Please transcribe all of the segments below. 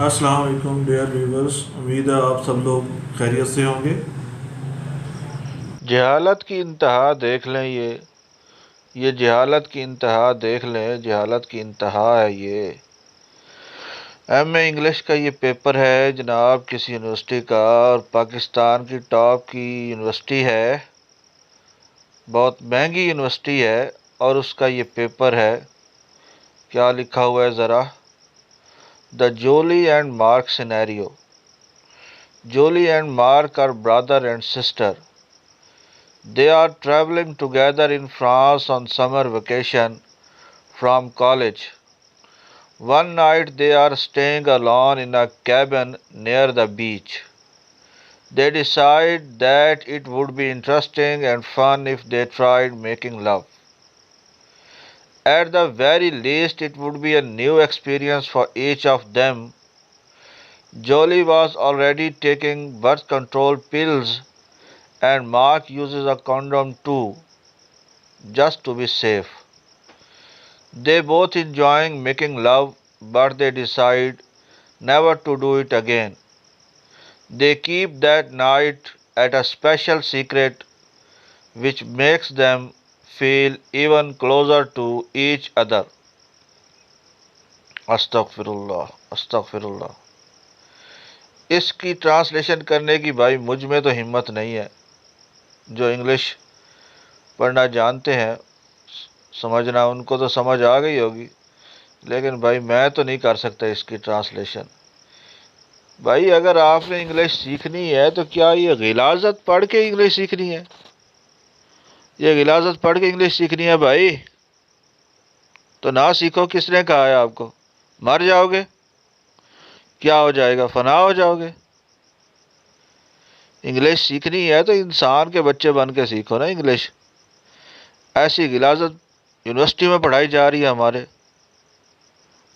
السلام علیکم dear viewers, امید ہے آپ سب لوگ خیریت سے ہوں گے۔ جہالت کی انتہا دیکھ لیں، یہ جہالت کی انتہا دیکھ لیں، جہالت کی انتہا ہے یہ۔ ایم اے انگلش کا یہ پیپر ہے جناب، کسی یونیورسٹی کا، اور پاکستان کی ٹاپ کی یونیورسٹی ہے، بہت مہنگی یونیورسٹی ہے، اور اس کا یہ پیپر ہے۔ کیا لکھا ہوا ہے ذرا؟ The Julie and Mark scenario. Julie and Mark are brother and sister. They are traveling together in France on summer vacation from college. One night they are staying alone in a cabin near the beach. They decide that it would be interesting and fun if they tried making love. At the very least, it would be a new experience for each of them. Jolie was already taking birth control pills, and Mark uses a condom too, just to be safe. They both enjoying making love, but they decide never to do it again. They keep that night at a special secret, which makes them feel even closer to each other. استغفرullah استغفرullah۔ اس کی translation کرنے کی بھائی مجھ میں تو ہمت نہیں ہے۔ جو انگلش پڑھنا جانتے ہیں سمجھنا، ان کو تو سمجھ آ گئی ہوگی، لیکن بھائی میں تو نہیں کر سکتا اس کی ٹرانسلیشن۔ بھائی اگر آپ نے انگلش سیکھنی ہے تو کیا یہ غلاظت پڑھ کے انگلش سیکھنی ہے؟ یہ غلاظت پڑھ کے انگلش سیکھنی ہے بھائی؟ تو نہ سیکھو، کس نے کہا ہے آپ کو؟ مر جاؤ گے، کیا ہو جائے گا؟ فنا ہو جاؤ گے۔ انگلش سیکھنی ہے تو انسان کے بچے بن کے سیکھو نا انگلش۔ ایسی غلاظت یونیورسٹی میں پڑھائی جا رہی ہے ہمارے،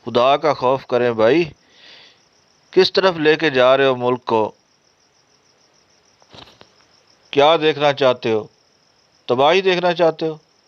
خدا کا خوف کریں بھائی، کس طرف لے کے جا رہے ہو ملک کو؟ کیا دیکھنا چاہتے ہو؟ تباہی دیکھنا چاہتے ہو؟